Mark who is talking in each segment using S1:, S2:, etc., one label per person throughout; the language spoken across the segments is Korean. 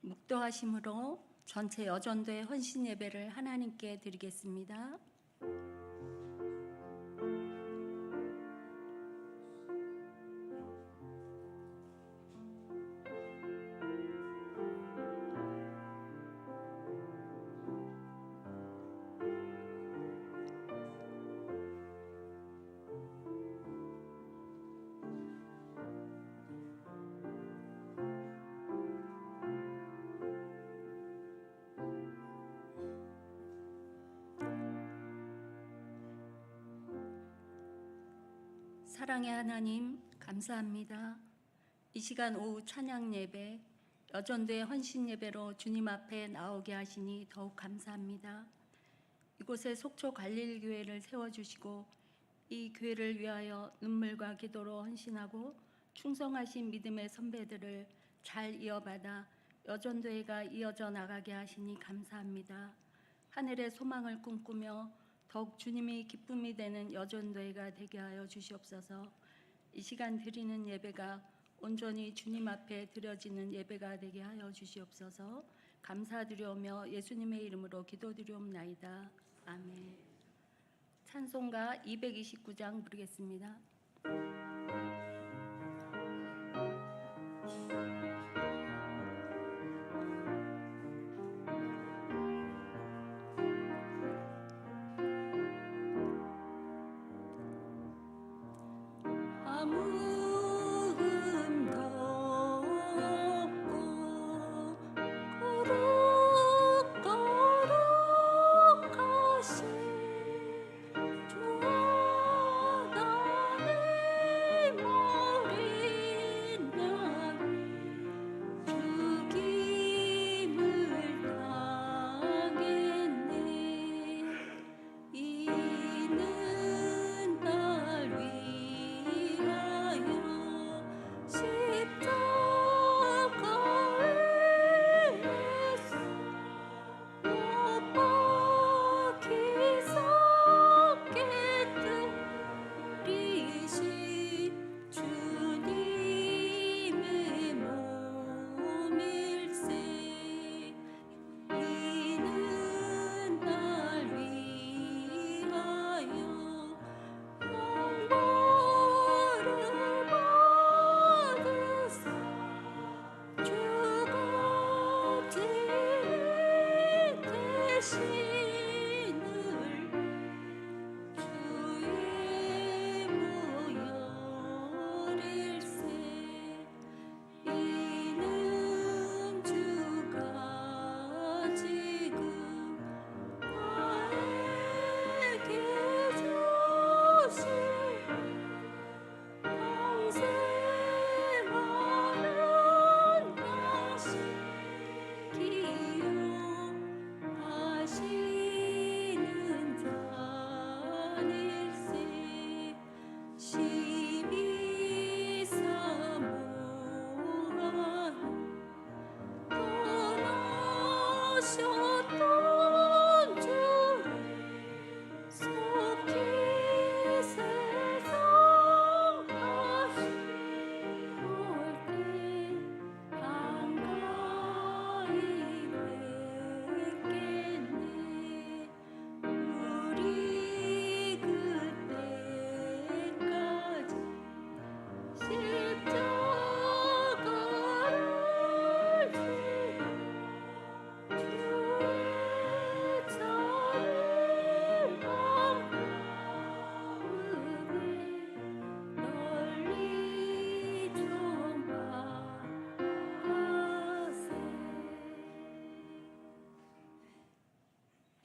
S1: 묵도하심으로 전체 여전도의 헌신 예배를 하나님께 드리겠습니다. 사랑의 하나님, 감사합니다. 이 시간 오후 찬양 예배, 여전도의 헌신 예배로 주님 앞에 나오게 하시니 더욱 감사합니다. 이곳에 속초 갈릴교회를 세워주시고 이 교회를 위하여 눈물과 기도로 헌신하고 충성하신 믿음의 선배들을 잘 이어받아 여전도회가 이어져 나가게 하시니 감사합니다. 하늘의 소망을 꿈꾸며 더욱 주님이 기쁨이 되는 여전도회가 되게 하여 주시옵소서. 이 시간 드리는 예배가 온전히 주님 앞에 드려지는 예배가 되게 하여 주시옵소서. 감사드려오며 예수님의 이름으로 기도드리옵나이다. 아멘. 찬송가 229장 부르겠습니다.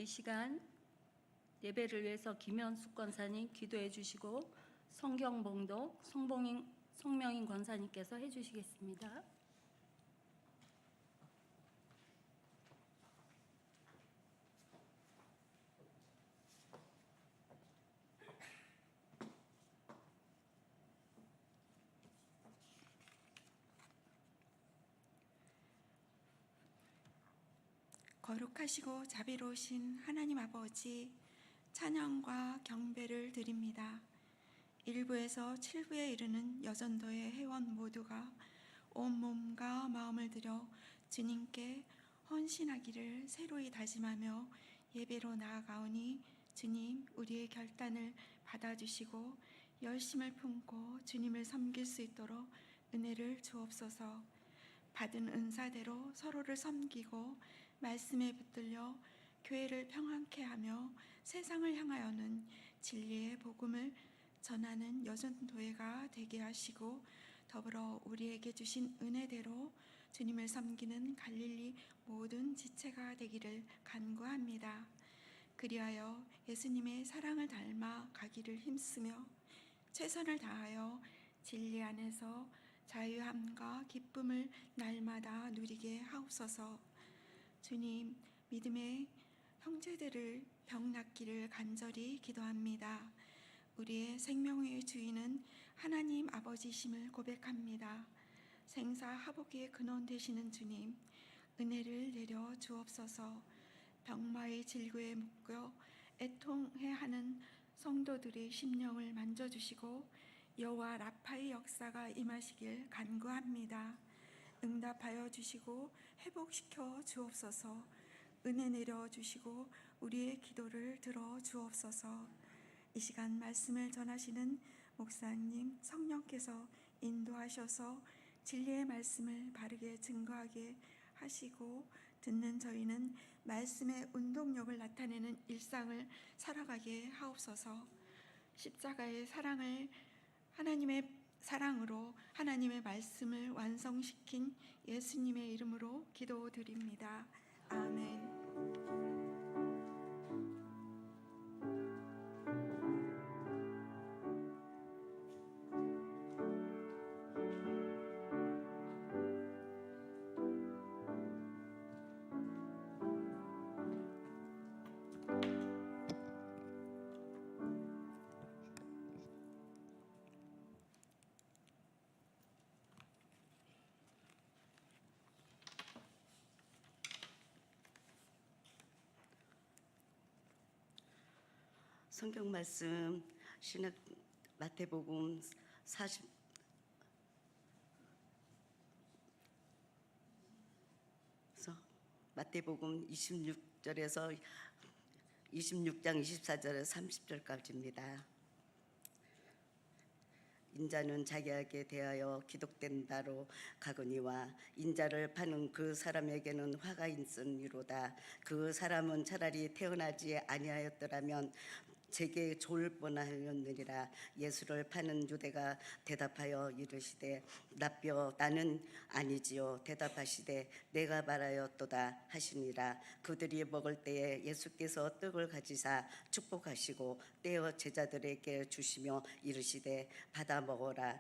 S1: 이 시간 예배를 위해서 김현숙 권사님 기도해 주시고 성경 봉독 송명인 권사님께서 해 주시겠습니다.
S2: 거룩하시고 자비로우신 하나님 아버지, 찬양과 경배를 드립니다. 1부에서 7부에 이르는 여전도의 회원 모두가 온 몸과 마음을 들여 주님께 헌신하기를 새로이 다짐하며 예배로 나아가오니 주님 우리의 결단을 받아주시고 열심을 품고 주님을 섬길 수 있도록 은혜를 주옵소서. 받은 은사대로 서로를 섬기고 말씀에 붙들려 교회를 평안케 하며 세상을 향하여는 진리의 복음을 전하는 여전도회가 되게 하시고 더불어 우리에게 주신 은혜대로 주님을 섬기는 갈릴리 모든 지체가 되기를 간구합니다. 그리하여 예수님의 사랑을 닮아 가기를 힘쓰며 최선을 다하여 진리 안에서 자유함과 기쁨을 날마다 누리게 하옵소서. 주님, 믿음의 형제들을 병 낫기를 간절히 기도합니다. 우리의 생명의 주인은 하나님 아버지심을 고백합니다. 생사화복의 근원 되시는 주님, 은혜를 내려 주옵소서. 병마의 질고에 묶여 애통해하는 성도들의 심령을 만져주시고 여호와 라파의 역사가 임하시길 간구합니다. 응답하여 주시고 회복시켜 주옵소서. 은혜 내려 주시고 우리의 기도를 들어 주옵소서. 이 시간 말씀을 전하시는 목사님 성령께서 인도하셔서 진리의 말씀을 바르게 증거하게 하시고 듣는 저희는 말씀의 운동력을 나타내는 일상을 살아가게 하옵소서. 십자가의 사랑을 하나님의 사랑으로 하나님의 말씀을 완성시킨 예수님의 이름으로 기도드립니다. 아멘.
S3: 성경 말씀 신약 마태복음 26절에서 26장 24절에서 30절까지입니다. 인자는 자기에게 대하여 기독된다로 가거니와 인자를 파는 그 사람에게는 화가 있으니로다. 그 사람은 차라리 태어나지 아니하였더라면 제게 좋을 뻔하였느니라. 예수를 파는 유대가 대답하여 이르시되 납비여 나는 아니지요. 대답하시되 내가 말하였도다 하시니라. 그들이 먹을 때에 예수께서 떡을 가지사 축복하시고 떼어 제자들에게 주시며 이르시되 받아 먹어라.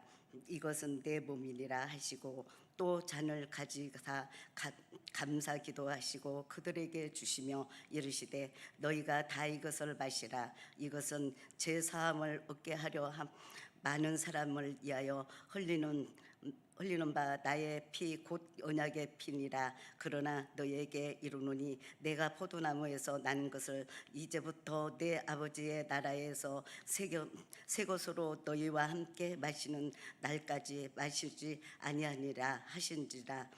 S3: 이것은 내 몸이니라 하시고 또 잔을 가지사 감사 기도하시고 그들에게 주시며 이르시되 너희가 다 이것을 마시라. 이것은 제 사함을 얻게 하려 많은 사람을 위하여 흘리는 바 나의 피 곧 언약의 피니라. 그러나 너희에게 이르노니 내가 포도나무에서 난 것을 이제부터 내 아버지의 나라에서 새 것으로 너희와 함께 마시는 날까지 마시지 아니하니라 하신지라.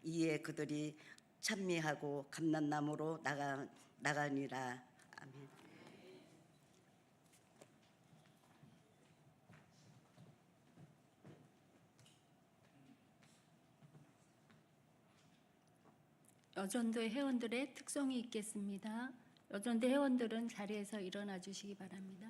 S3: 이에 그들이 찬미하고 감람나무로 나가니라. 아멘.
S1: 여전도회 회원들의 특성이 있겠습니다. 여전도 회원들은 자리에서 일어나 주시기 바랍니다.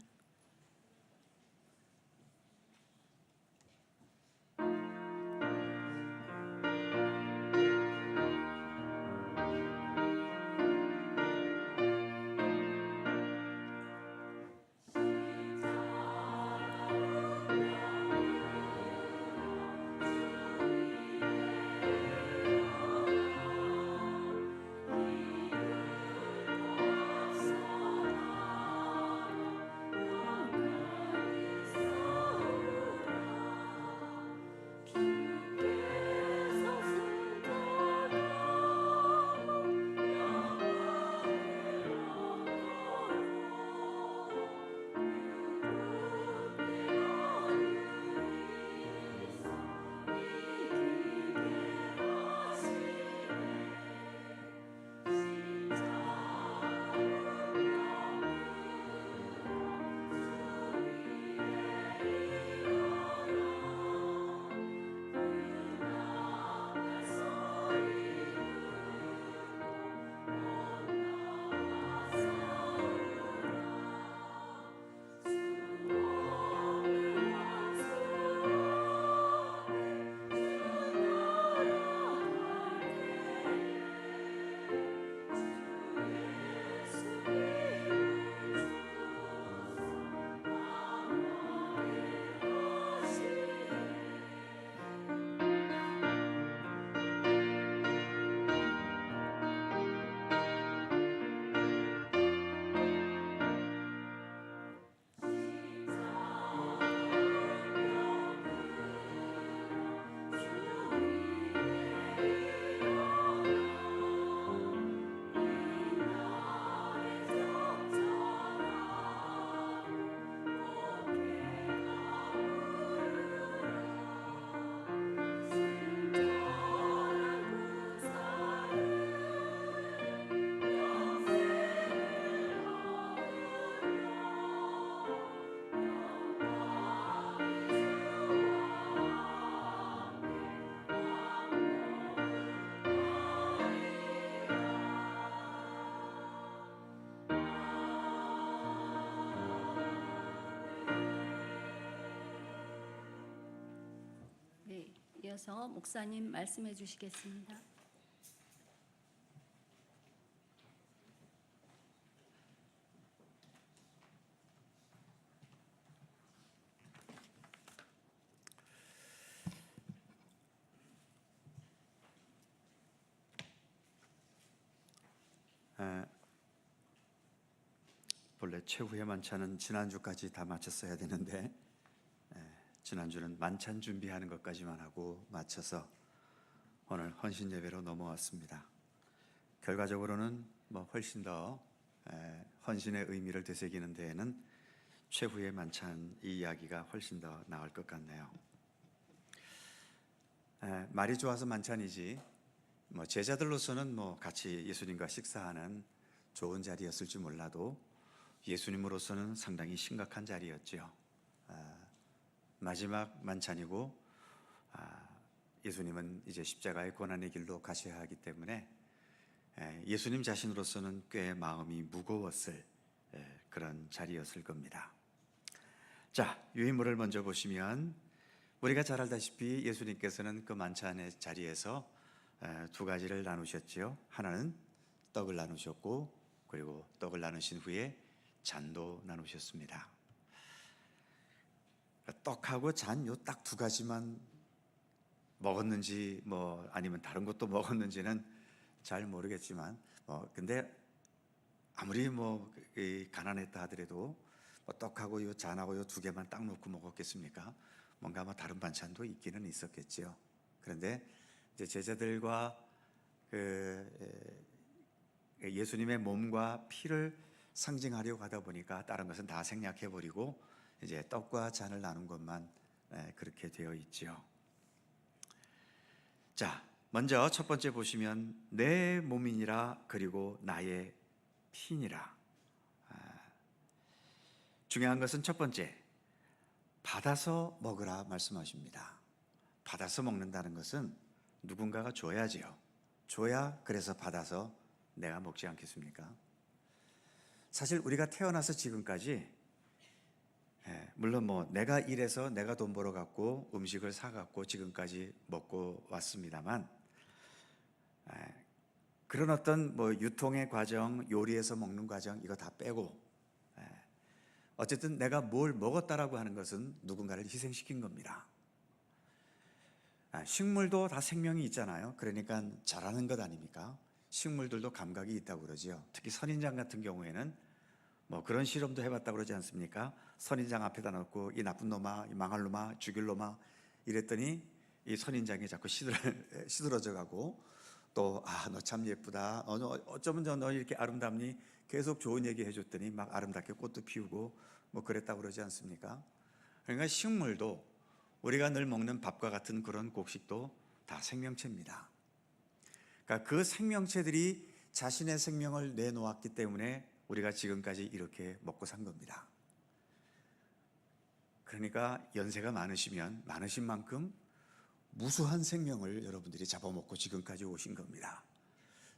S1: 이어서 목사님 말씀해 주시겠습니다.
S4: 본래 최후의 만찬은 지난주까지 다 마쳤어야 되는데 지난주는 만찬 준비하는 것까지만 하고 마쳐서 오늘 헌신 예배로 넘어왔습니다. 결과적으로는 훨씬 더 헌신의 의미를 되새기는 데에는 최후의 만찬 이 이야기가 훨씬 더 나을 것 같네요. 말이 좋아서 만찬이지 제자들로서는 같이 예수님과 식사하는 좋은 자리였을지 몰라도 예수님으로서는 상당히 심각한 자리였죠. 마지막 만찬이고 예수님은 이제 십자가의 고난의 길로 가셔야 하기 때문에 예수님 자신으로서는 꽤 마음이 무거웠을 그런 자리였을 겁니다. 자, 유인물을 먼저 보시면 우리가 잘 알다시피 예수님께서는 그 만찬의 자리에서 두 가지를 나누셨지요. 하나는 떡을 나누셨고 그리고 떡을 나누신 후에 잔도 나누셨습니다. 떡하고 잔 요 딱 두 가지만 먹었는지 아니면 다른 것도 먹었는지는 잘 모르겠지만 근데 아무리 가난했다 하더라도 떡하고 요 잔하고 요 두 개만 딱 놓고 먹었겠습니까? 뭔가 다른 반찬도 있기는 있었겠지요. 그런데 이제 제자들과 예수님의 몸과 피를 상징하려고 하다 보니까 다른 것은 다 생략해 버리고 이제 떡과 잔을 나눈 것만 그렇게 되어 있지요. 자, 먼저 첫 번째 보시면 내 몸이니라 그리고 나의 피니라. 중요한 것은 첫 번째, 받아서 먹으라 말씀하십니다. 받아서 먹는다는 것은 누군가가 줘야지요. 줘야 그래서 받아서 내가 먹지 않겠습니까? 사실 우리가 태어나서 지금까지 물론 내가 일해서 내가 돈 벌어 갖고 음식을 사 갖고 지금까지 먹고 왔습니다만 그런 어떤 유통의 과정, 요리해서 먹는 과정 이거 다 빼고 어쨌든 내가 뭘 먹었다라고 하는 것은 누군가를 희생시킨 겁니다. 식물도 다 생명이 있잖아요. 그러니까 자라는 것 아닙니까? 식물들도 감각이 있다고 그러죠. 특히 선인장 같은 경우에는 그런 실험도 해봤다고 그러지 않습니까? 선인장 앞에다 놓고 이 나쁜 놈아, 이 망할 놈아, 죽일 놈아 이랬더니 이 선인장이 자꾸 시들어져 가고 또 너 참 예쁘다. 어쩌면 너 이렇게 아름답니? 계속 좋은 얘기 해줬더니 막 아름답게 꽃도 피우고 그랬다고 그러지 않습니까? 그러니까 식물도 우리가 늘 먹는 밥과 같은 그런 곡식도 다 생명체입니다. 그러니까 그 생명체들이 자신의 생명을 내놓았기 때문에 우리가 지금까지 이렇게 먹고 산 겁니다. 그러니까 연세가 많으신 만큼 무수한 생명을 여러분들이 잡아먹고 지금까지 오신 겁니다.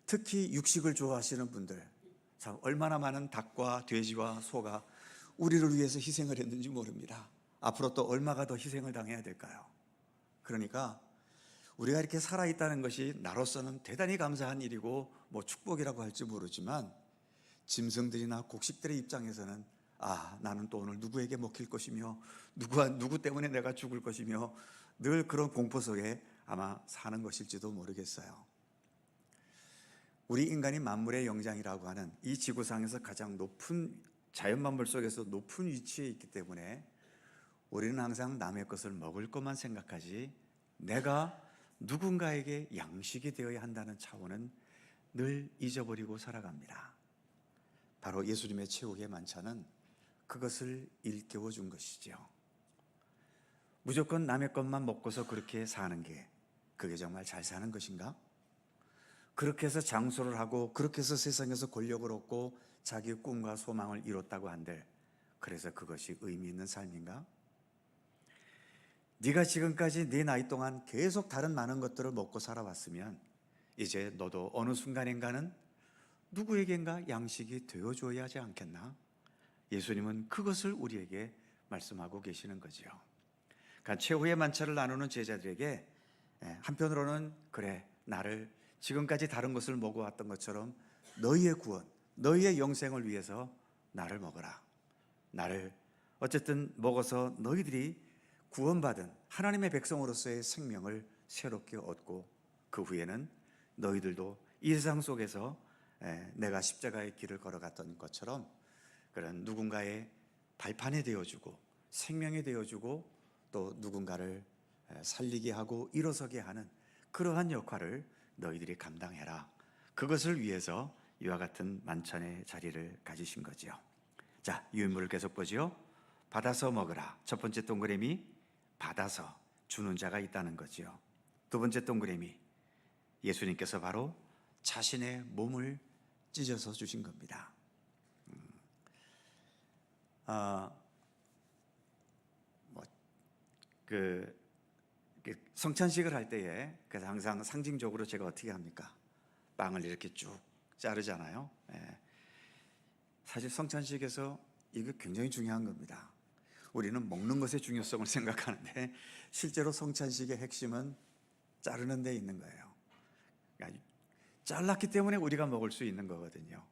S4: 특히 육식을 좋아하시는 분들, 참 얼마나 많은 닭과 돼지와 소가 우리를 위해서 희생을 했는지 모릅니다. 앞으로 또 얼마가 더 희생을 당해야 될까요? 그러니까 우리가 이렇게 살아있다는 것이 나로서는 대단히 감사한 일이고 축복이라고 할지 모르지만 짐승들이나 곡식들의 입장에서는 나는 또 오늘 누구에게 먹힐 것이며 누구 때문에 내가 죽을 것이며 늘 그런 공포 속에 아마 사는 것일지도 모르겠어요. 우리 인간이 만물의 영장이라고 하는 이 지구상에서 가장 높은 자연만물 속에서 높은 위치에 있기 때문에 우리는 항상 남의 것을 먹을 것만 생각하지 내가 누군가에게 양식이 되어야 한다는 차원은 늘 잊어버리고 살아갑니다. 바로 예수님의 최후의 만찬은 그것을 일깨워 준 것이죠. 무조건 남의 것만 먹고서 그렇게 사는 게 그게 정말 잘 사는 것인가? 그렇게 해서 장수를 하고 그렇게 해서 세상에서 권력을 얻고 자기의 꿈과 소망을 이뤘다고 한들 그래서 그것이 의미 있는 삶인가? 네가 지금까지 네 나이 동안 계속 다른 많은 것들을 먹고 살아왔으면 이제 너도 어느 순간인가는 누구에겐가 양식이 되어줘야 하지 않겠나? 예수님은 그것을 우리에게 말씀하고 계시는 거지요. 그러니까 최후의 만찬을 나누는 제자들에게 한편으로는 그래, 나를 지금까지 다른 것을 먹어왔던 것처럼 너희의 구원, 너희의 영생을 위해서 나를 먹어라. 나를 어쨌든 먹어서 너희들이 구원받은 하나님의 백성으로서의 생명을 새롭게 얻고 그 후에는 너희들도 이 세상 속에서 내가 십자가의 길을 걸어갔던 것처럼 그런 누군가의 발판이 되어주고 생명이 되어주고 또 누군가를 살리게 하고 일어서게 하는 그러한 역할을 너희들이 감당해라. 그것을 위해서 이와 같은 만찬의 자리를 가지신 거지요. 자, 유인물을 계속 보지요. 받아서 먹으라. 첫 번째 동그라미, 받아서 주는 자가 있다는 거지요. 두 번째 동그라미, 예수님께서 바로 자신의 몸을 찢어서 주신 겁니다. 성찬식을 할 때에 그래서 항상 상징적으로 제가 어떻게 합니까? 빵을 이렇게 쭉 자르잖아요. 사실 성찬식에서 이게 굉장히 중요한 겁니다. 우리는 먹는 것의 중요성을 생각하는데 실제로 성찬식의 핵심은 자르는 데 있는 거예요. 그러니까 잘랐기 때문에 우리가 먹을 수 있는 거거든요.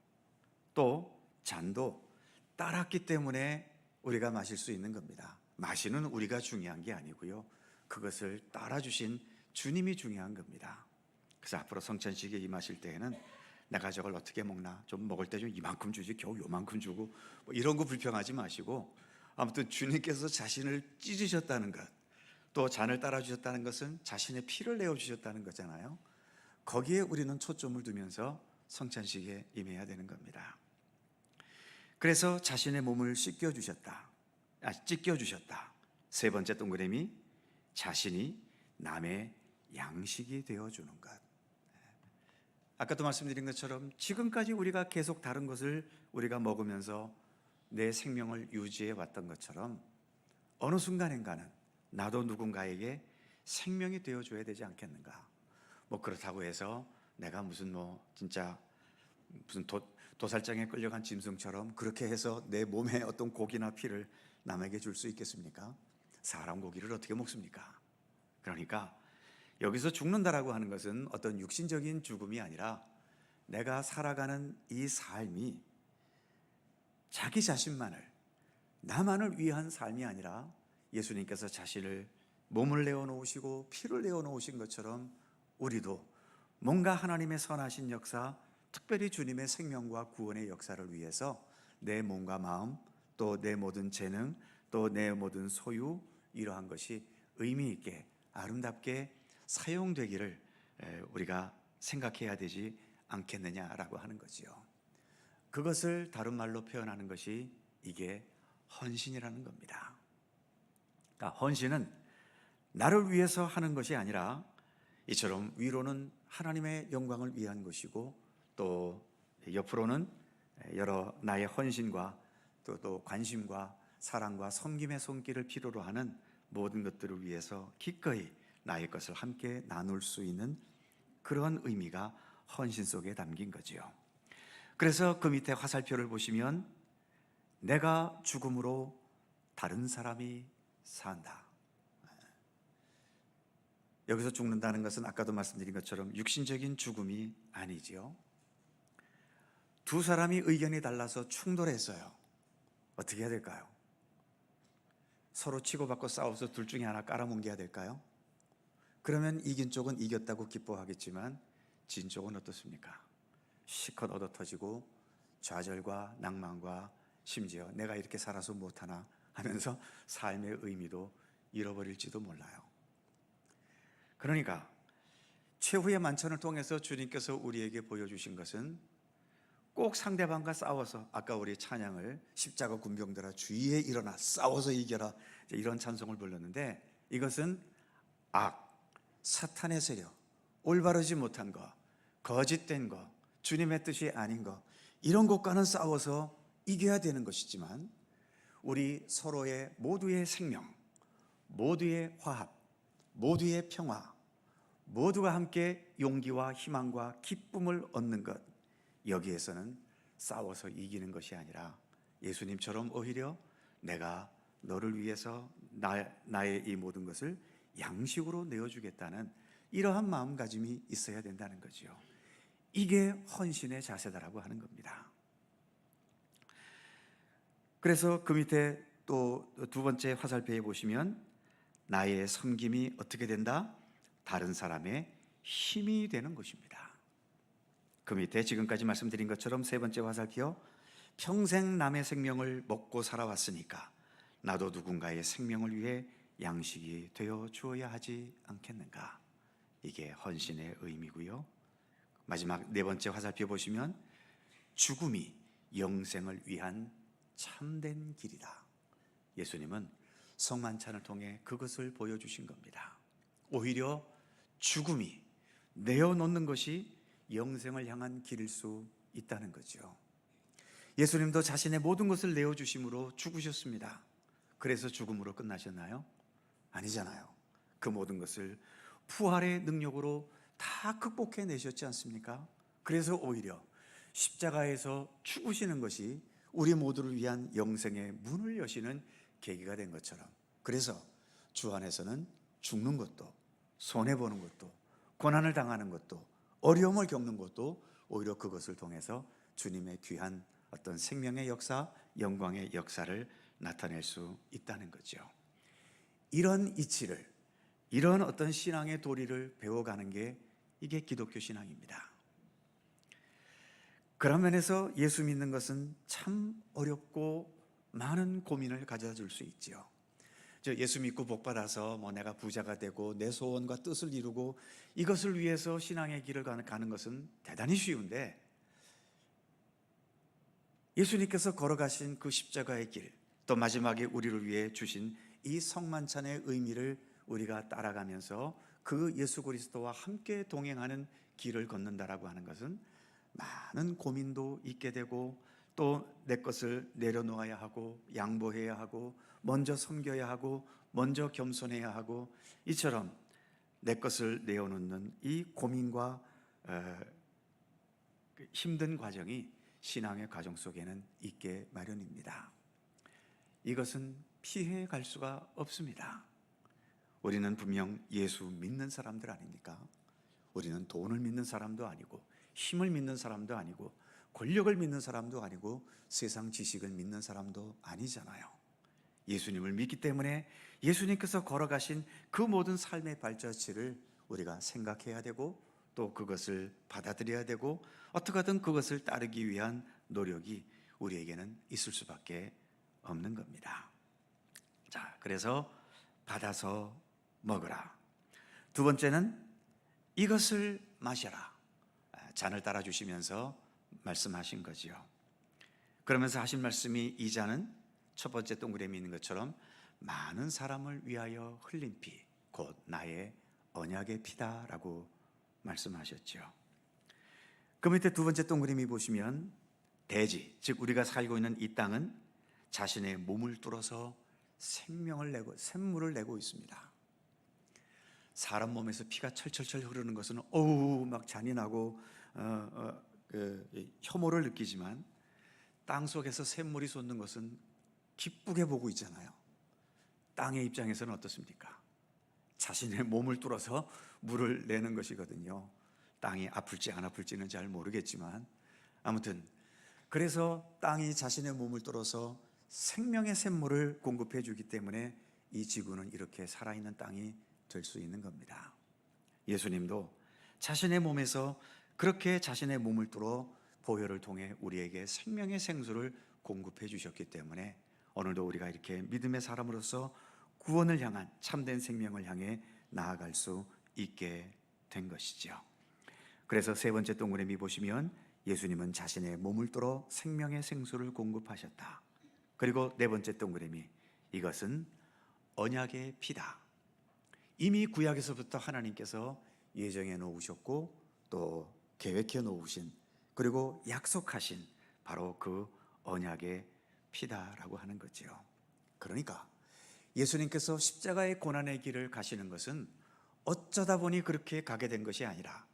S4: 또 잔도 따랐기 때문에 우리가 마실 수 있는 겁니다. 마시는 우리가 중요한 게 아니고요. 그것을 따라주신 주님이 중요한 겁니다. 그래서 앞으로 성찬식에 임하실 때에는 내가 저걸 어떻게 먹나, 좀 먹을 때 좀 이만큼 주지 겨우 요만큼 주고 뭐 이런 거 불평하지 마시고, 아무튼 주님께서 자신을 찢으셨다는 것, 또 잔을 따라주셨다는 것은 자신의 피를 내어주셨다는 거잖아요. 거기에 우리는 초점을 두면서 성찬식에 임해야 되는 겁니다. 그래서 자신의 몸을 찢겨주셨다. 세 번째 동그라미, 자신이 남의 양식이 되어주는 것. 아까도 말씀드린 것처럼 지금까지 우리가 계속 다른 것을 우리가 먹으면서 내 생명을 유지해 왔던 것처럼 어느 순간인가는 나도 누군가에게 생명이 되어줘야 되지 않겠는가. 뭐 그렇다고 해서 내가 무슨 도살장에 끌려간 짐승처럼 그렇게 해서 내 몸에 어떤 고기나 피를 남에게 줄 수 있겠습니까? 사람 고기를 어떻게 먹습니까? 그러니까 여기서 죽는다라고 하는 것은 어떤 육신적인 죽음이 아니라 내가 살아가는 이 삶이 자기 자신만을, 나만을 위한 삶이 아니라 예수님께서 자신을 몸을 내어놓으시고 피를 내어놓으신 것처럼 우리도 뭔가 하나님의 선하신 역사, 특별히 주님의 생명과 구원의 역사를 위해서 내 몸과 마음, 또 내 모든 재능, 또 내 모든 소유, 이러한 것이 의미 있게 아름답게 사용되기를 우리가 생각해야 되지 않겠느냐라고 하는 거지요. 그것을 다른 말로 표현하는 것이 이게 헌신이라는 겁니다. 그러니까 헌신은 나를 위해서 하는 것이 아니라 이처럼 위로는 하나님의 영광을 위한 것이고, 또 옆으로는 여러 나의 헌신과 또 관심과 사랑과 섬김의 손길을 필요로 하는 모든 것들을 위해서 기꺼이 나의 것을 함께 나눌 수 있는 그런 의미가 헌신 속에 담긴 거지요. 그래서 그 밑에 화살표를 보시면 내가 죽음으로 다른 사람이 산다. 여기서 죽는다는 것은 아까도 말씀드린 것처럼 육신적인 죽음이 아니지요. 두 사람이 의견이 달라서 충돌했어요. 어떻게 해야 될까요? 서로 치고받고 싸워서 둘 중에 하나 깔아뭉개야 될까요? 그러면 이긴 쪽은 이겼다고 기뻐하겠지만 진 쪽은 어떻습니까? 실컷 얻어터지고 좌절과 낭만과 심지어 내가 이렇게 살아서 못하나 하면서 삶의 의미도 잃어버릴지도 몰라요. 그러니까 최후의 만찬을 통해서 주님께서 우리에게 보여주신 것은 꼭 상대방과 싸워서, 아까 우리 찬양을 십자가 군병들아 주위에 일어나 싸워서 이겨라, 이런 찬송을 불렀는데, 이것은 악, 사탄의 세력, 올바르지 못한 것, 거짓된 것, 주님의 뜻이 아닌 것, 이런 것과는 싸워서 이겨야 되는 것이지만 우리 서로의 모두의 생명, 모두의 화합, 모두의 평화, 모두가 함께 용기와 희망과 기쁨을 얻는 것, 여기에서는 싸워서 이기는 것이 아니라 예수님처럼 오히려 내가 너를 위해서 나의 이 모든 것을 양식으로 내어주겠다는 이러한 마음가짐이 있어야 된다는 거죠. 이게 헌신의 자세다라고 하는 겁니다. 그래서 그 밑에 또 두 번째 화살표에 보시면 나의 섬김이 어떻게 된다? 다른 사람의 힘이 되는 것입니다. 그 밑에 지금까지 말씀드린 것처럼 세 번째 화살표, 평생 남의 생명을 먹고 살아왔으니까 나도 누군가의 생명을 위해 양식이 되어 주어야 하지 않겠는가? 이게 헌신의 의미고요. 마지막 네 번째 화살표 보시면 죽음이 영생을 위한 참된 길이다. 예수님은 성만찬을 통해 그것을 보여주신 겁니다. 오히려 죽음이 내어놓는 것이 영생을 향한 길일 수 있다는 거죠. 예수님도 자신의 모든 것을 내어주심으로 죽으셨습니다. 그래서 죽음으로 끝나셨나요? 아니잖아요. 그 모든 것을 부활의 능력으로 다 극복해내셨지 않습니까? 그래서 오히려 십자가에서 죽으시는 것이 우리 모두를 위한 영생의 문을 여시는 계기가 된 것처럼, 그래서 주 안에서는 죽는 것도, 손해보는 것도, 고난을 당하는 것도, 어려움을 겪는 것도 오히려 그것을 통해서 주님의 귀한 어떤 생명의 역사, 영광의 역사를 나타낼 수 있다는 거죠. 이런 이치를, 이런 어떤 신앙의 도리를 배워가는 게 이게 기독교 신앙입니다. 그런 면에서 예수 믿는 것은 참 어렵고 많은 고민을 가져다 줄 수 있지요. 예수 믿고 복 받아서 내가 부자가 되고 내 소원과 뜻을 이루고 이것을 위해서 신앙의 길을 가는 것은 대단히 쉬운데, 예수님께서 걸어가신 그 십자가의 길, 또 마지막에 우리를 위해 주신 이 성만찬의 의미를 우리가 따라가면서 그 예수 그리스도와 함께 동행하는 길을 걷는다라고 하는 것은 많은 고민도 있게 되고, 또 내 것을 내려놓아야 하고 양보해야 하고 먼저 섬겨야 하고 먼저 겸손해야 하고, 이처럼 내 것을 내어놓는 이 고민과 힘든 과정이 신앙의 과정 속에는 있게 마련입니다. 이것은 피해 갈 수가 없습니다. 우리는 분명 예수 믿는 사람들 아닙니까? 우리는 돈을 믿는 사람도 아니고 힘을 믿는 사람도 아니고 권력을 믿는 사람도 아니고 세상 지식을 믿는 사람도 아니잖아요. 예수님을 믿기 때문에 예수님께서 걸어가신 그 모든 삶의 발자취를 우리가 생각해야 되고, 또 그것을 받아들여야 되고, 어떻게 하든 그것을 따르기 위한 노력이 우리에게는 있을 수밖에 없는 겁니다. 자, 그래서 받아서 먹으라. 두 번째는 이것을 마셔라. 잔을 따라 주시면서 말씀하신 거지요. 그러면서 하신 말씀이, 이 잔은 첫 번째 동그라미 있는 것처럼 많은 사람을 위하여 흘린 피, 곧 나의 언약의 피다라고 말씀하셨죠. 그 밑에 두 번째 동그라미 보시면 대지, 즉 우리가 살고 있는 이 땅은 자신의 몸을 뚫어서 생명을 내고 샘물을 내고 있습니다. 사람 몸에서 피가 철철철 흐르는 것은 어우 막 잔인하고 혐오를 느끼지만, 땅 속에서 샘물이 솟는 것은 기쁘게 보고 있잖아요. 땅의 입장에서는 어떻습니까? 자신의 몸을 뚫어서 물을 내는 것이거든요. 땅이 아플지 안 아플지는 잘 모르겠지만, 아무튼 그래서 땅이 자신의 몸을 뚫어서 생명의 샘물을 공급해 주기 때문에 이 지구는 이렇게 살아있는 땅이 될 수 있는 겁니다. 예수님도 자신의 몸에서 그렇게 자신의 몸을 뚫어 보혈을 통해 우리에게 생명의 생수를 공급해 주셨기 때문에 오늘도 우리가 이렇게 믿음의 사람으로서 구원을 향한 참된 생명을 향해 나아갈 수 있게 된 것이죠. 그래서 세 번째 동그라미 보시면 예수님은 자신의 몸을 뚫어 생명의 생수를 공급하셨다. 그리고 네 번째 동그라미, 이것은 언약의 피다. 이미 구약에서부터 하나님께서 예정해 놓으셨고 또 계획해 놓으신, 그리고 약속하신 바로 그 언약의 피다라고 하는 거죠. 그러니까 예수님께서 십자가의 고난의 길을 가시는 것은 어쩌다 보니 그렇게 가게 된 것이 아니라,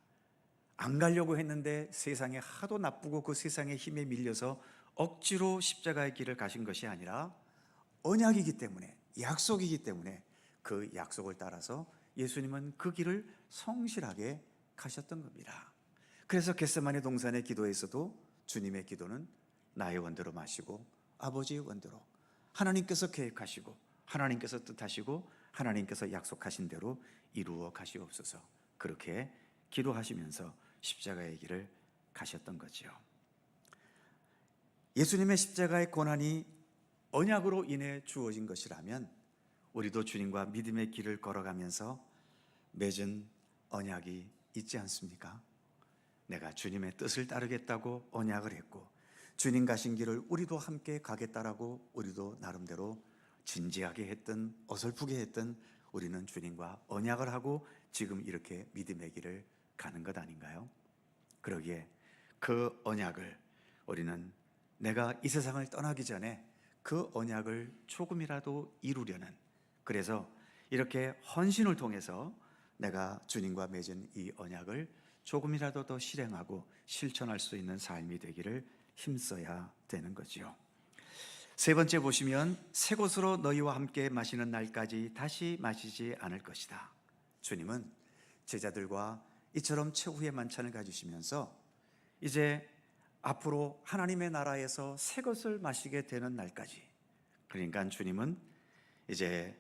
S4: 안 가려고 했는데 세상에 하도 나쁘고 그 세상의 힘에 밀려서 억지로 십자가의 길을 가신 것이 아니라, 언약이기 때문에, 약속이기 때문에 그 약속을 따라서 예수님은 그 길을 성실하게 가셨던 겁니다. 그래서 겟세마네 동산의 기도에서도 주님의 기도는 나의 원대로 마시고 아버지의 원대로, 하나님께서 계획하시고 하나님께서 뜻하시고 하나님께서 약속하신 대로 이루어 가시옵소서, 그렇게 기도하시면서 십자가의 길을 가셨던 거죠. 예수님의 십자가의 고난이 언약으로 인해 주어진 것이라면 우리도 주님과 믿음의 길을 걸어가면서 맺은 언약이 있지 않습니까? 내가 주님의 뜻을 따르겠다고 언약을 했고, 주님 가신 길을 우리도 함께 가겠다라고 우리도 나름대로 진지하게 했던, 어설프게 했던 우리는 주님과 언약을 하고 지금 이렇게 믿음의 길을 가는 것 아닌가요? 그러기에 그 언약을 우리는 내가 이 세상을 떠나기 전에 그 언약을 조금이라도 이루려는, 그래서 이렇게 헌신을 통해서 내가 주님과 맺은 이 언약을 조금이라도 더 실행하고 실천할 수 있는 삶이 되기를 힘써야 되는 거지요. 세 번째 보시면, 새 곳으로 너희와 함께 마시는 날까지 다시 마시지 않을 것이다. 주님은 제자들과 이처럼 최후의 만찬을 가지시면서 이제 앞으로 하나님의 나라에서 새 것을 마시게 되는 날까지, 그러니까 주님은 이제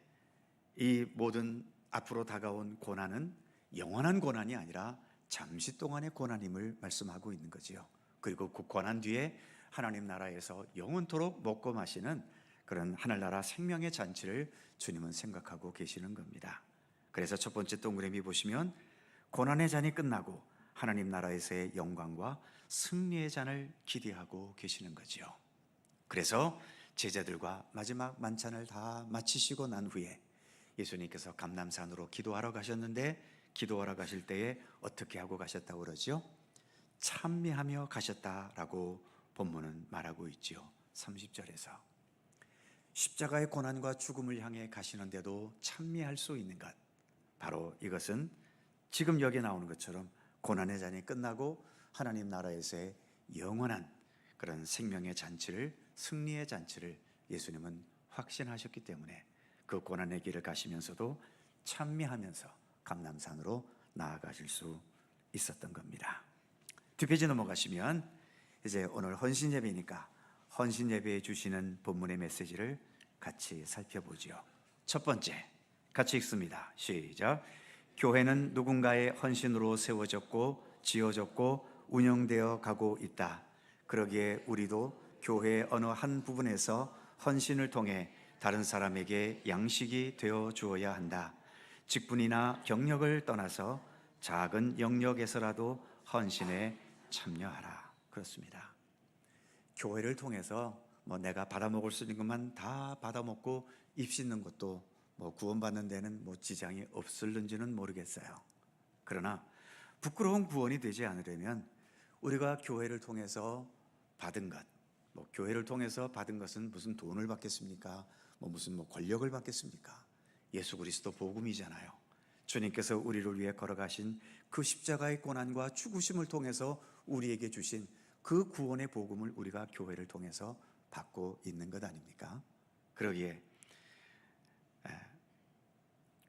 S4: 이 모든 앞으로 다가온 고난은 영원한 고난이 아니라 잠시 동안의 고난임을 말씀하고 있는 거지요. 그리고 그 고난 뒤에 하나님 나라에서 영원토록 먹고 마시는 그런 하늘나라 생명의 잔치를 주님은 생각하고 계시는 겁니다. 그래서 첫 번째 동그라미 보시면 고난의 잔이 끝나고 하나님 나라에서의 영광과 승리의 잔을 기대하고 계시는 거지요. 그래서 제자들과 마지막 만찬을 다 마치시고 난 후에 예수님께서 감람산으로 기도하러 가셨는데, 기도하러 가실 때에 어떻게 하고 가셨다고 그러죠? 찬미하며 가셨다라고 본문은 말하고 있지요. 30절에서 십자가의 고난과 죽음을 향해 가시는데도 찬미할 수 있는 것, 바로 이것은 지금 여기 나오는 것처럼 고난의 잔이 끝나고 하나님 나라에서의 영원한 그런 생명의 잔치를, 승리의 잔치를 예수님은 확신하셨기 때문에 그 고난의 길을 가시면서도 찬미하면서 감람산으로 나아가실 수 있었던 겁니다. 뒷페이지 넘어가시면 이제 오늘 헌신예배니까 헌신예배에 주시는 본문의 메시지를 같이 살펴보죠. 첫 번째, 같이 읽습니다. 시작. 교회는 누군가의 헌신으로 세워졌고 지어졌고 운영되어 가고 있다. 그러기에 우리도 교회의 어느 한 부분에서 헌신을 통해 다른 사람에게 양식이 되어 주어야 한다. 직분이나 경력을 떠나서 작은 영역에서라도 헌신에 참여하라. 그렇습니다. 교회를 통해서 내가 받아먹을 수 있는 것만 다 받아먹고 입 씻는 것도 구원받는 데는 지장이 없을는지는 모르겠어요. 그러나 부끄러운 구원이 되지 않으려면 우리가 교회를 통해서 받은 것, 교회를 통해서 받은 것은 무슨 돈을 받겠습니까? 무슨 권력을 받겠습니까? 예수 그리스도 복음이잖아요. 주님께서 우리를 위해 걸어가신 그 십자가의 고난과 죽으심을 통해서 우리에게 주신 그 구원의 복음을 우리가 교회를 통해서 받고 있는 것 아닙니까? 그러기에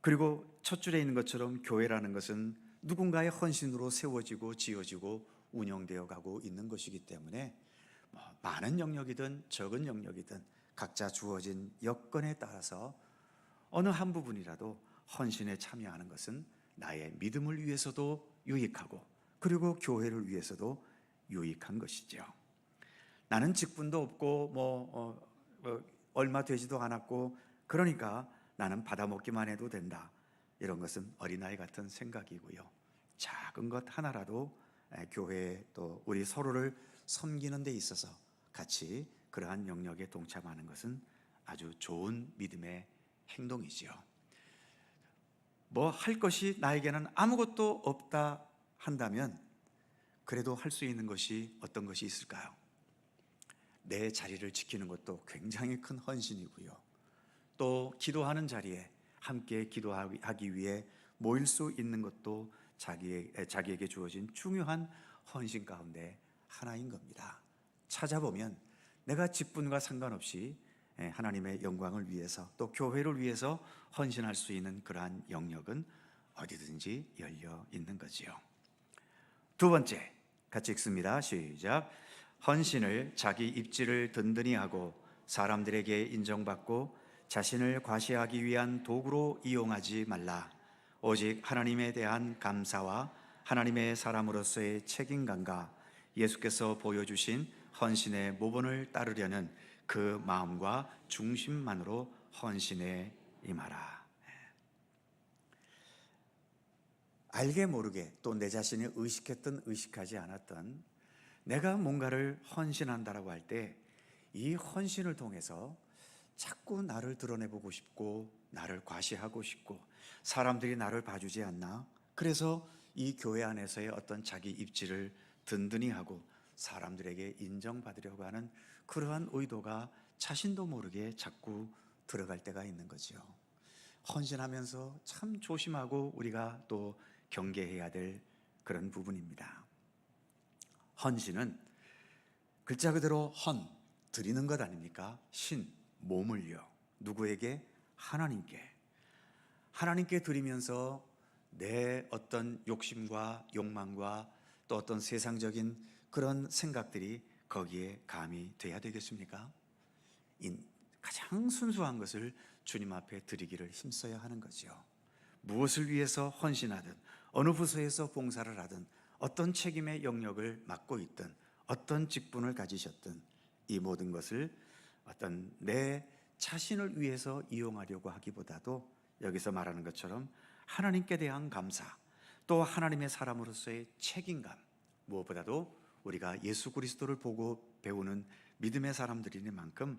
S4: 그리고 첫 줄에 있는 것처럼 교회라는 것은 누군가의 헌신으로 세워지고 지어지고 운영되어 가고 있는 것이기 때문에 많은 영역이든 적은 영역이든 각자 주어진 여건에 따라서 어느 한 부분이라도 헌신에 참여하는 것은 나의 믿음을 위해서도 유익하고 그리고 교회를 위해서도 유익한 것이죠. 나는 직분도 없고 얼마 되지도 않았고 그러니까 나는 받아먹기만 해도 된다. 이런 것은 어린아이 같은 생각이고요. 작은 것 하나라도 교회에 또 우리 서로를 섬기는 데 있어서 같이 그러한 영역에 동참하는 것은 아주 좋은 믿음의 행동이지요. 할 것이 나에게는 아무것도 없다 한다면 그래도 할 수 있는 것이 어떤 것이 있을까요? 내 자리를 지키는 것도 굉장히 큰 헌신이고요. 또 기도하는 자리에 함께 기도하기 위해 모일 수 있는 것도 자기에게 주어진 중요한 헌신 가운데 하나인 겁니다. 찾아보면 내가 직분과 상관없이 하나님의 영광을 위해서 또 교회를 위해서 헌신할 수 있는 그러한 영역은 어디든지 열려 있는 거지요. 두 번째, 같이 읽습니다. 시작. 헌신을 자기 입지를 든든히 하고 사람들에게 인정받고 자신을 과시하기 위한 도구로 이용하지 말라. 오직 하나님에 대한 감사와 하나님의 사람으로서의 책임감과 예수께서 보여주신 헌신의 모본을 따르려는 그 마음과 중심만으로 헌신에 임하라. 알게 모르게 또 내 자신이 의식했든 의식하지 않았던 내가 뭔가를 헌신한다라고 할 때 이 헌신을 통해서 자꾸 나를 드러내보고 싶고 나를 과시하고 싶고 사람들이 나를 봐주지 않나? 그래서 이 교회 안에서의 어떤 자기 입지를 든든히 하고 사람들에게 인정받으려고 하는 그러한 의도가 자신도 모르게 자꾸 들어갈 때가 있는 거지요. 헌신하면서 참 조심하고 우리가 또 경계해야 될 그런 부분입니다. 헌신은 글자 그대로 헌, 드리는 것 아닙니까? 신, 몸을요. 누구에게? 하나님께 드리면서 내 어떤 욕심과 욕망과 또 어떤 세상적인 그런 생각들이 거기에 감이 돼야 되겠습니까? 가장 순수한 것을 주님 앞에 드리기를 힘써야 하는 거죠. 무엇을 위해서 헌신하든 어느 부서에서 봉사를 하든 어떤 책임의 영역을 맡고 있든 어떤 직분을 가지셨든 이 모든 것을 어떤 내 자신을 위해서 이용하려고 하기보다도 여기서 말하는 것처럼 하나님께 대한 감사, 또 하나님의 사람으로서의 책임감, 무엇보다도 우리가 예수 그리스도를 보고 배우는 믿음의 사람들인 만큼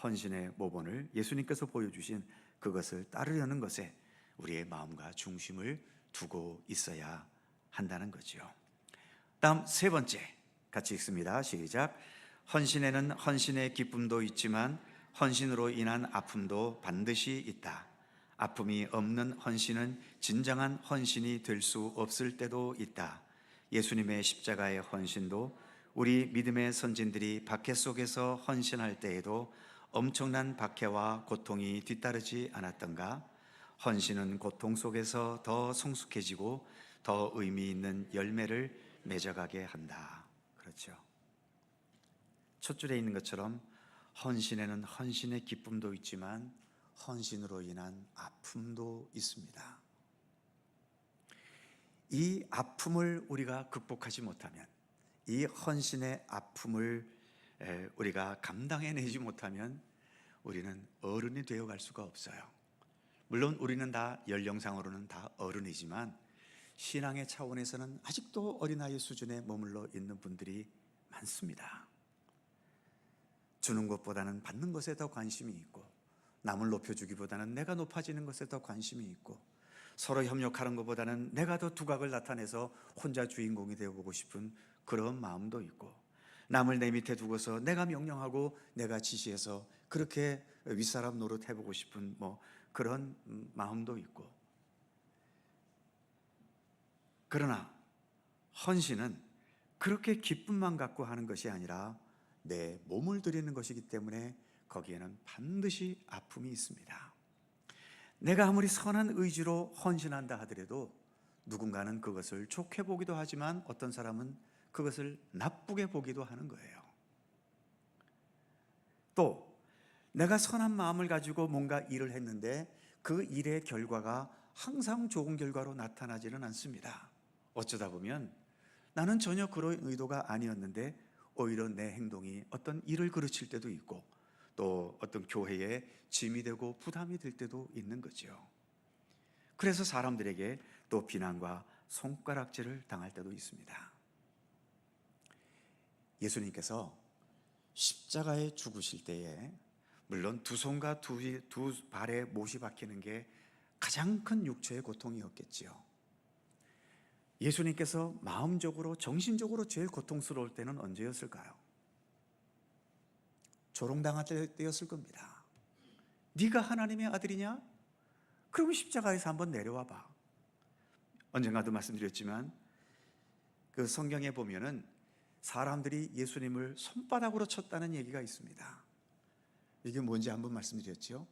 S4: 헌신의 모본을 예수님께서 보여주신 그것을 따르려는 것에 우리의 마음과 중심을 두고 있어야 한다는 거죠. 다음 세 번째, 같이 읽습니다. 시작. 헌신에는 헌신의 기쁨도 있지만 헌신으로 인한 아픔도 반드시 있다. 아픔이 없는 헌신은 진정한 헌신이 될 수 없을 때도 있다. 예수님의 십자가의 헌신도 우리 믿음의 선진들이 박해 속에서 헌신할 때에도 엄청난 박해와 고통이 뒤따르지 않았던가? 헌신은 고통 속에서 더 성숙해지고 더 의미 있는 열매를 맺어가게 한다. 그렇죠. 첫 줄에 있는 것처럼 헌신에는 헌신의 기쁨도 있지만 헌신으로 인한 아픔도 있습니다. 이 아픔을 우리가 극복하지 못하면, 이 헌신의 아픔을 우리가 감당해내지 못하면 우리는 어른이 되어갈 수가 없어요. 물론 우리는 다 연령상으로는 다 어른이지만 신앙의 차원에서는 아직도 어린아이 수준에 머물러 있는 분들이 많습니다. 주는 것보다는 받는 것에 더 관심이 있고, 남을 높여주기보다는 내가 높아지는 것에 더 관심이 있고, 서로 협력하는 것보다는 내가 더 두각을 나타내서 혼자 주인공이 되어보고 싶은 그런 마음도 있고, 남을 내 밑에 두고서 내가 명령하고 내가 지시해서 그렇게 윗사람 노릇해보고 싶은 그런 마음도 있고. 그러나 헌신은 그렇게 기쁨만 갖고 하는 것이 아니라 내 몸을 드리는 것이기 때문에 거기에는 반드시 아픔이 있습니다. 내가 아무리 선한 의지로 헌신한다 하더라도 누군가는 그것을 좋게 보기도 하지만 어떤 사람은 그것을 나쁘게 보기도 하는 거예요. 또 내가 선한 마음을 가지고 뭔가 일을 했는데 그 일의 결과가 항상 좋은 결과로 나타나지는 않습니다. 어쩌다 보면 나는 전혀 그런 의도가 아니었는데 오히려 내 행동이 어떤 일을 그르칠 때도 있고 또 어떤 교회에 짐이 되고 부담이 될 때도 있는 거죠. 그래서 사람들에게 또 비난과 손가락질을 당할 때도 있습니다. 예수님께서 십자가에 죽으실 때에 물론 두 손과 두 발에 못이 박히는 게 가장 큰 육체의 고통이었겠지요. 예수님께서 마음적으로 정신적으로 제일 고통스러울 때는 언제였을까요? 조롱당할 때였을 겁니다. 네가 하나님의 아들이냐? 그럼 십자가에서 한번 내려와 봐. 언젠가도 말씀드렸지만 그 성경에 보면은 사람들이 예수님을 손바닥으로 쳤다는 얘기가 있습니다. 이게 뭔지 한번 말씀드렸죠.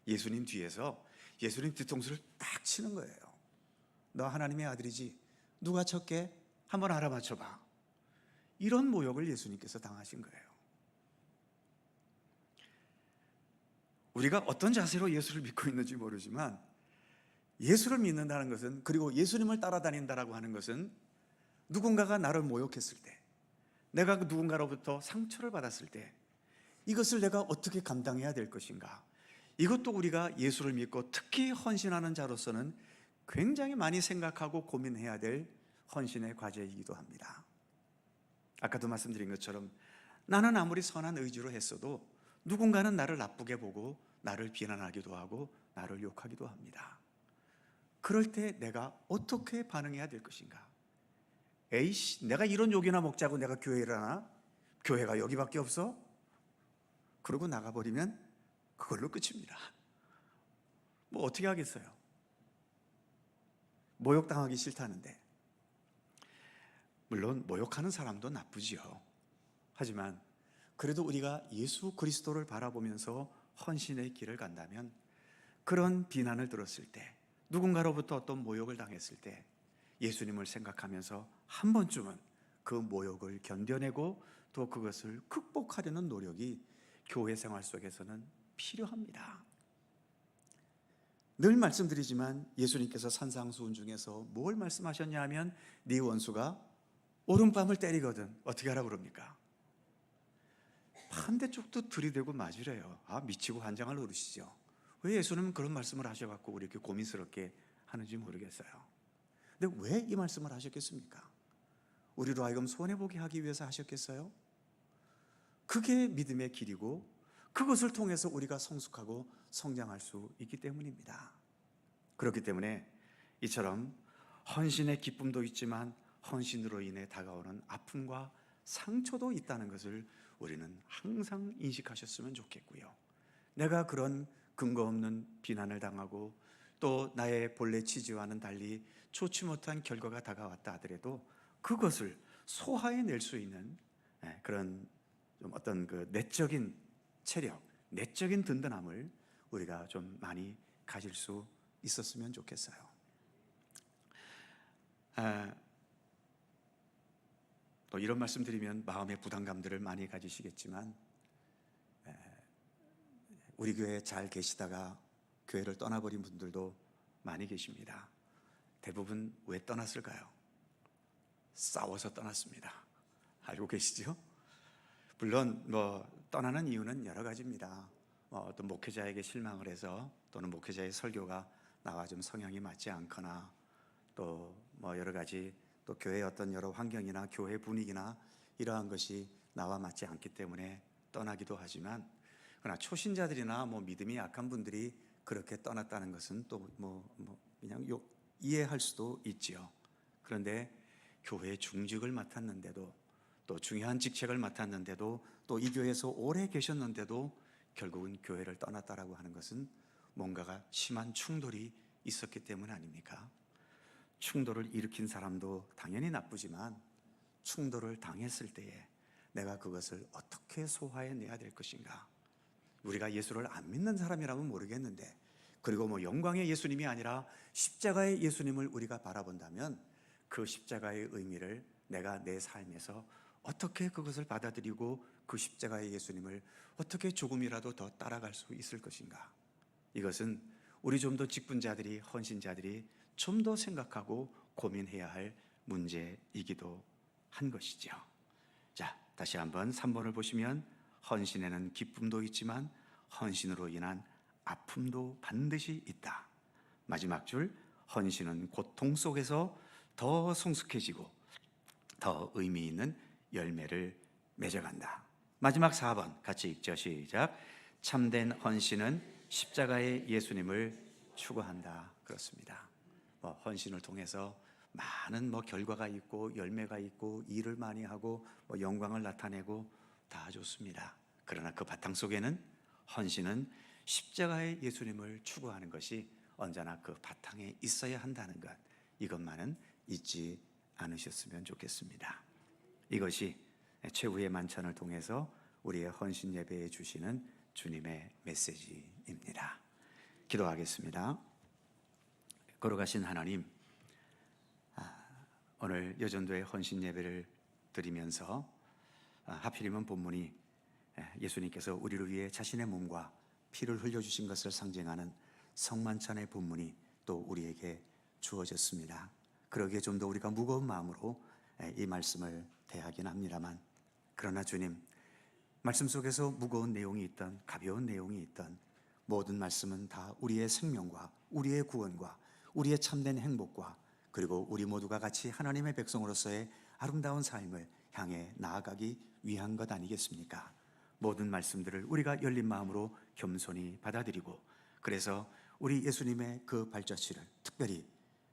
S4: 예수님 뒤에서 예수님 뒤통수를 딱 치는 거예요. 너 하나님의 아들이지. 누가 쳤게? 한번 알아맞혀봐. 이런 모욕을 예수님께서 당하신 거예요. 우리가 어떤 자세로 예수를 믿고 있는지 모르지만 예수를 믿는다는 것은, 그리고 예수님을 따라다닌다라고 하는 것은 누군가가 나를 모욕했을 때, 내가 누군가로부터 상처를 받았을 때 이것을 내가 어떻게 감당해야 될 것인가, 이것도 우리가 예수를 믿고 특히 헌신하는 자로서는 굉장히 많이 생각하고 고민해야 될 헌신의 과제이기도 합니다. 아까도 말씀드린 것처럼 나는 아무리 선한 의지로 했어도 누군가는 나를 나쁘게 보고 나를 비난하기도 하고 나를 욕하기도 합니다. 그럴 때 내가 어떻게 반응해야 될 것인가? 에이씨, 내가 이런 욕이나 먹자고 내가 교회를 하나? 교회가 여기밖에 없어? 그러고 나가버리면 그걸로 끝입니다. 뭐 어떻게 하겠어요? 모욕당하기 싫다는데. 물론 모욕하는 사람도 나쁘지요. 하지만 그래도 우리가 예수 그리스도를 바라보면서 헌신의 길을 간다면, 그런 비난을 들었을 때, 누군가로부터 어떤 모욕을 당했을 때 예수님을 생각하면서 한 번쯤은 그 모욕을 견뎌내고 또 그것을 극복하려는 노력이 교회 생활 속에서는 필요합니다. 늘 말씀드리지만 예수님께서 산상수훈 중에서 뭘 말씀하셨냐 하면, 네 원수가 오른밤을 때리거든 어떻게 하라고 그럽니까? 반대쪽도 들이대고 맞으래요. 아, 미치고 환장을 노리시죠. 왜 예수님은 그런 말씀을 하셔갖고 우리 이렇게 고민스럽게 하는지 모르겠어요. 근데 왜 이 말씀을 하셨겠습니까? 우리로 하여금 손해보게 하기 위해서 하셨겠어요? 그게 믿음의 길이고 그것을 통해서 우리가 성숙하고 성장할 수 있기 때문입니다. 그렇기 때문에 이처럼 헌신의 기쁨도 있지만 헌신으로 인해 다가오는 아픔과 상처도 있다는 것을 우리는 항상 인식하셨으면 좋겠고요. 내가 그런 근거 없는 비난을 당하고 또 나의 본래 취지와는 달리 좋지 못한 결과가 다가왔다 하더라도 그것을 소화해낼 수 있는 그런 좀 어떤 그 내적인 체력, 내적인 든든함을 우리가 좀 많이 가질 수 있었으면 좋겠어요. 또 이런 말씀 드리면 마음의 부담감들을 많이 가지시겠지만, 우리 교회에 잘 계시다가 교회를 떠나버린 분들도 많이 계십니다. 대부분 왜 떠났을까요? 싸워서 떠났습니다. 알고 계시죠? 물론 떠나는 이유는 여러 가지입니다. 어떤 목회자에게 실망을 해서, 또는 목회자의 설교가 나와 좀 성향이 맞지 않거나, 또 여러 가지, 또 교회의 어떤 여러 환경이나 교회 분위기나 이러한 것이 나와 맞지 않기 때문에 떠나기도 하지만, 그러나 초신자들이나 믿음이 약한 분들이 그렇게 떠났다는 것은 또 그냥 이해할 수도 있지요. 그런데 교회의 중직을 맡았는데도, 또 중요한 직책을 맡았는데도, 또 이 교회에서 오래 계셨는데도 결국은 교회를 떠났다라고 하는 것은 뭔가가 심한 충돌이 있었기 때문 아닙니까? 충돌을 일으킨 사람도 당연히 나쁘지만 충돌을 당했을 때에 내가 그것을 어떻게 소화해내야 될 것인가. 우리가 예수를 안 믿는 사람이라면 모르겠는데, 그리고 영광의 예수님이 아니라 십자가의 예수님을 우리가 바라본다면 그 십자가의 의미를 내가 내 삶에서 어떻게 그것을 받아들이고 그 십자가의 예수님을 어떻게 조금이라도 더 따라갈 수 있을 것인가. 이것은 우리 좀 더 직분자들이, 헌신자들이 좀 더 생각하고 고민해야 할 문제이기도 한 것이죠. 자, 다시 한번 3번을 보시면, 헌신에는 기쁨도 있지만 헌신으로 인한 아픔도 반드시 있다. 마지막 줄, 헌신은 고통 속에서 더 성숙해지고 더 의미 있는 열매를 맺어간다. 마지막 4번 같이 읽죠. 시작. 참된 헌신은 십자가의 예수님을 추구한다. 그렇습니다. 헌신을 통해서 많은 결과가 있고 열매가 있고 일을 많이 하고 영광을 나타내고 다 좋습니다. 그러나 그 바탕 속에는 헌신은 십자가의 예수님을 추구하는 것이 언제나 그 바탕에 있어야 한다는 것, 이것만은 잊지 않으셨으면 좋겠습니다. 이것이 최후의 만찬을 통해서 우리의 헌신 예배에 주시는 주님의 메시지입니다. 기도하겠습니다. 걸어가신 하나님, 오늘 여전도의 헌신 예배를 드리면서 하필이면 본문이 예수님께서 우리를 위해 자신의 몸과 피를 흘려주신 것을 상징하는 성만찬의 본문이 또 우리에게 주어졌습니다. 그러기에 좀 더 우리가 무거운 마음으로 이 말씀을 대하긴 합니다만, 그러나 주님, 말씀 속에서 무거운 내용이 있던 가벼운 내용이 있던 모든 말씀은 다 우리의 생명과 우리의 구원과 우리의 참된 행복과 그리고 우리 모두가 같이 하나님의 백성으로서의 아름다운 삶을 향해 나아가기 위한 것 아니겠습니까? 모든 말씀들을 우리가 열린 마음으로 겸손히 받아들이고, 그래서 우리 예수님의 그 발자취를, 특별히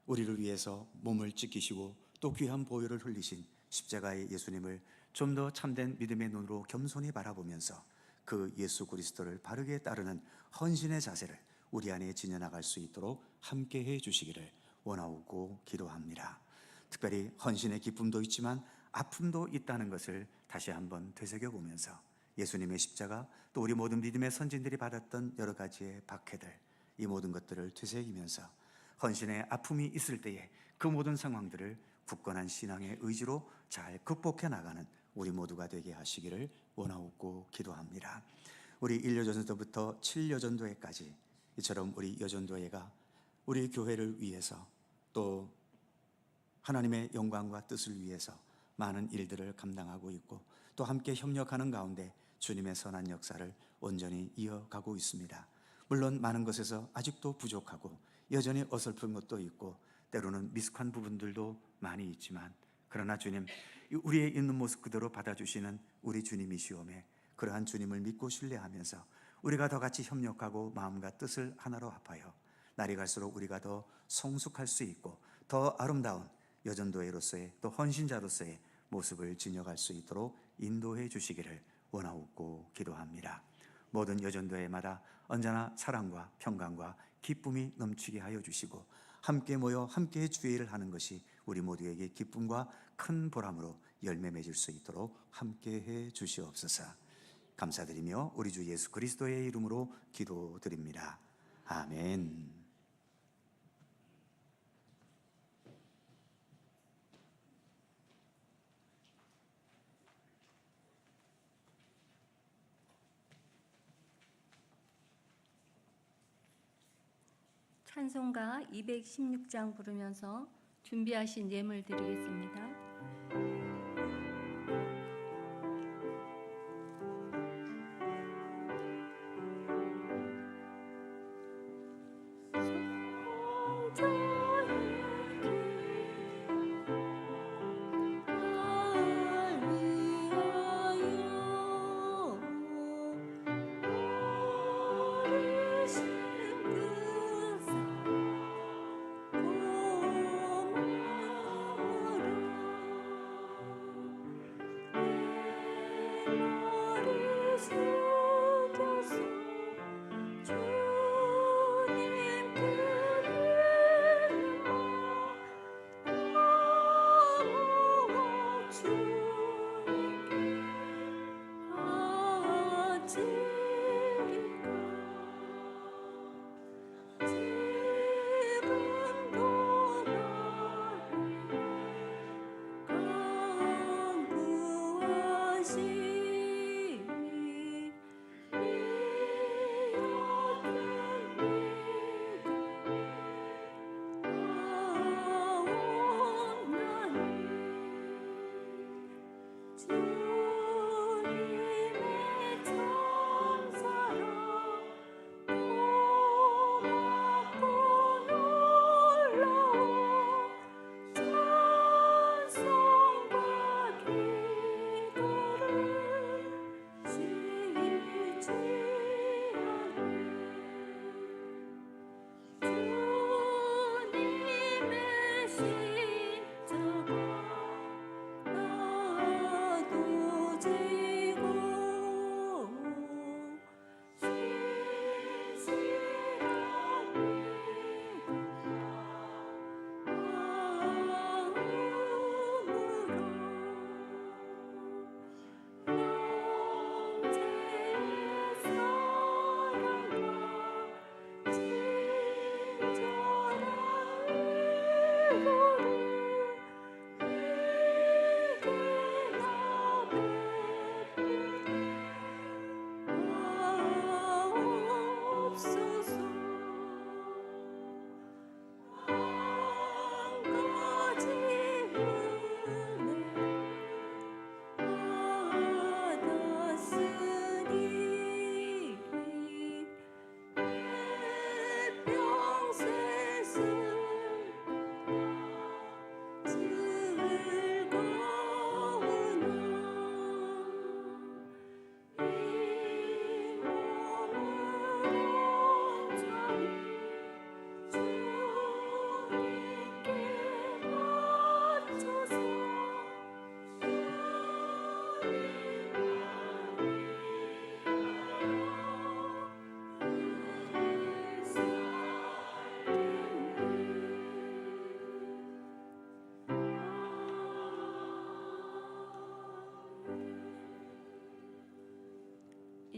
S4: 우리를 위해서 몸을 찢기시고 또 귀한 보혈을 흘리신 십자가의 예수님을 좀 더 참된 믿음의 눈으로 겸손히 바라보면서 그 예수 그리스도를 바르게 따르는 헌신의 자세를 우리 안에 지녀나갈 수 있도록 함께해 주시기를 원하고 기도합니다. 특별히 헌신의 기쁨도 있지만 아픔도 있다는 것을 다시 한번 되새겨보면서 예수님의 십자가, 또 우리 모든 믿음의 선진들이 받았던 여러 가지의 박해들, 이 모든 것들을 되새기면서 헌신의 아픔이 있을 때에 그 모든 상황들을 굳건한 신앙의 의지로 잘 극복해 나가는 우리 모두가 되게 하시기를 원하고 기도합니다. 우리 1여전도부터 7여전도회까지 이처럼 우리 여전도회가 우리 교회를 위해서 또 하나님의 영광과 뜻을 위해서 많은 일들을 감당하고 있고, 또 함께 협력하는 가운데 주님의 선한 역사를 온전히 이어가고 있습니다. 물론 많은 것에서 아직도 부족하고 여전히 어설픈 것도 있고 때로는 미숙한 부분들도 많이 있지만, 그러나 주님, 우리의 있는 모습 그대로 받아주시는 우리 주님이시오매 그러한 주님을 믿고 신뢰하면서 우리가 더 같이 협력하고 마음과 뜻을 하나로 합하여 날이 갈수록 우리가 더 성숙할 수 있고 더 아름다운 여전도회로서의 또 헌신자로서의 모습을 지녀갈 수 있도록 인도해 주시기를 원하고 기도합니다. 모든 여전도회마다 언제나 사랑과 평강과 기쁨이 넘치게 하여 주시고, 함께 모여 함께 주의 일을 하는 것이 우리 모두에게 기쁨과 큰 보람으로 열매 맺을 수 있도록 함께해 주시옵소서. 감사드리며 우리 주 예수 그리스도의 이름으로 기도드립니다. 아멘.
S1: 찬송가 216장 부르면서 준비하신 예물 드리겠습니다.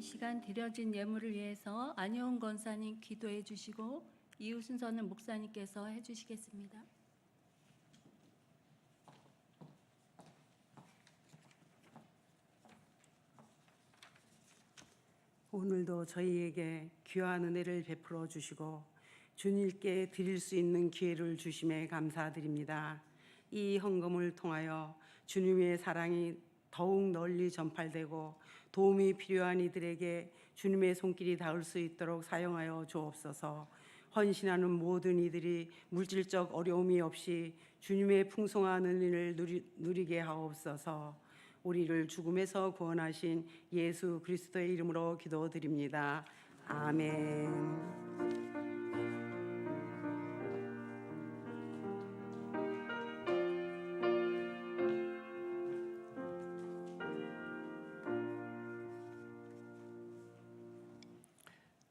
S1: 시간 드려진 예물을 위해서 안효은 권사님 기도해 주시고 이후 순서는 목사님께서 해주시겠습니다.
S5: 오늘도 저희에게 귀한 은혜를 베풀어 주시고 주님께 드릴 수 있는 기회를 주심에 감사드립니다. 이 헌금을 통하여 주님의 사랑이 더욱 널리 전파되고 도움이 필요한 이들에게 주님의 손길이 닿을 수 있도록 사용하여 주옵소서. 헌신하는 모든 이들이 물질적 어려움이 없이 주님의 풍성한 은혜를 누리게 하옵소서. 우리를 죽음에서 구원하신 예수 그리스도의 이름으로 기도드립니다. 아멘.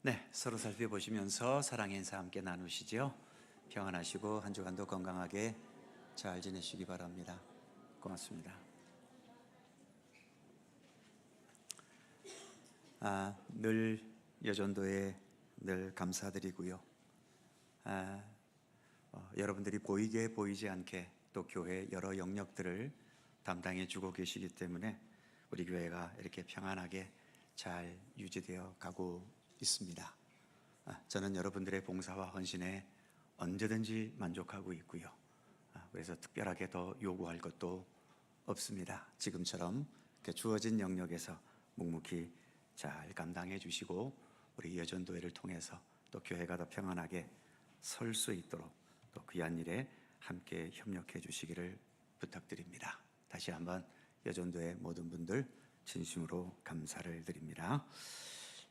S4: 네, 서로 살펴보시면서 사랑의 인사 함께 나누시죠. 평안하시고 한 주간도 건강하게 잘 지내시기 바랍니다. 고맙습니다. 늘 여전도에 늘 감사드리고요. 여러분들이 보이게 보이지 않게 또 교회 여러 영역들을 담당해 주고 계시기 때문에 우리 교회가 이렇게 평안하게 잘 유지되어 가고 있습니다. 저는 여러분들의 봉사와 헌신에 언제든지 만족하고 있고요. 그래서 특별하게 더 요구할 것도 없습니다. 지금처럼 주어진 영역에서 묵묵히 잘 감당해 주시고 우리 여전도회를 통해서 또 교회가 더 평안하게 설 수 있도록 또 귀한 일에 함께 협력해 주시기를 부탁드립니다. 다시 한번 여전도회 모든 분들 진심으로 감사를 드립니다.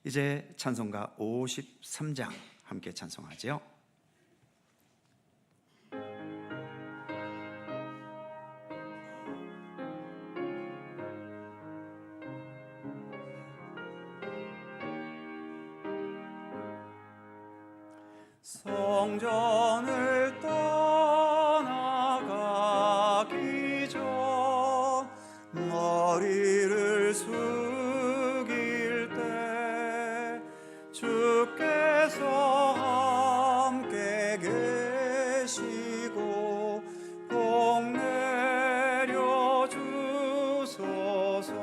S4: 이제 찬송가 53장 함께 찬송하죠. 성전을 떠나가기 전 머리를 숙일 때 주께서 함께 계시고 복 내려 주소서.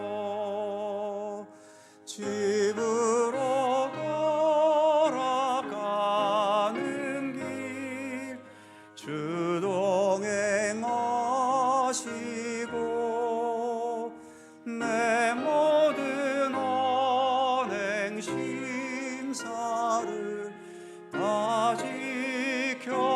S4: 집으로 돌아가는 길 주동 행하시고 내 모든 언행 심사를 다 지켜주소서.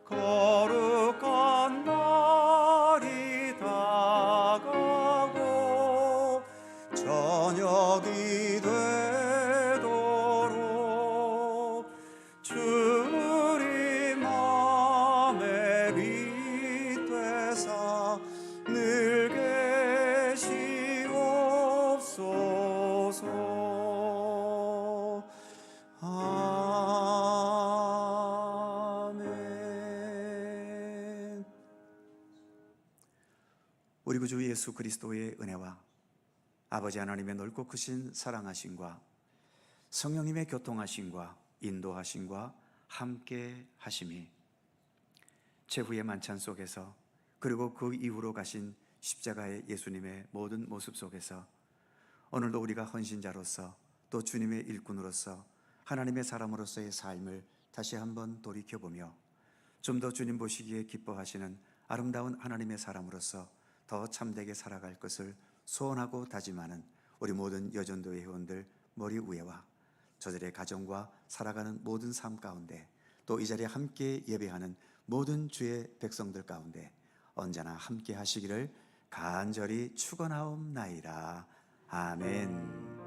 S4: 거룩한 날이 다가고 저녁이 되도록 주 우리 맘에 빛 되사 늘 계시옵소서. 아멘. 우리 구주 예수 그리스도의 은혜와 아버지 하나님의 넓고 크신 사랑하심과 성령님의 교통하심과 인도하심과 함께 하심이 최후의 만찬 속에서 그리고 그 이후로 가신 십자가의 예수님의 모든 모습 속에서 오늘도 우리가 헌신자로서 또 주님의 일꾼으로서 하나님의 사람으로서의 삶을 다시 한번 돌이켜보며 좀 더 주님 보시기에 기뻐하시는 아름다운 하나님의 사람으로서 더 참되게 살아갈 것을 소원하고 다짐하는 우리 모든 여전도의 회원들 머리 위에와 저들의 가정과 살아가는 모든 삶 가운데 또 이 자리에 함께 예배하는 모든 주의 백성들 가운데 언제나 함께 하시기를 간절히 축원하옵나이다. 아멘.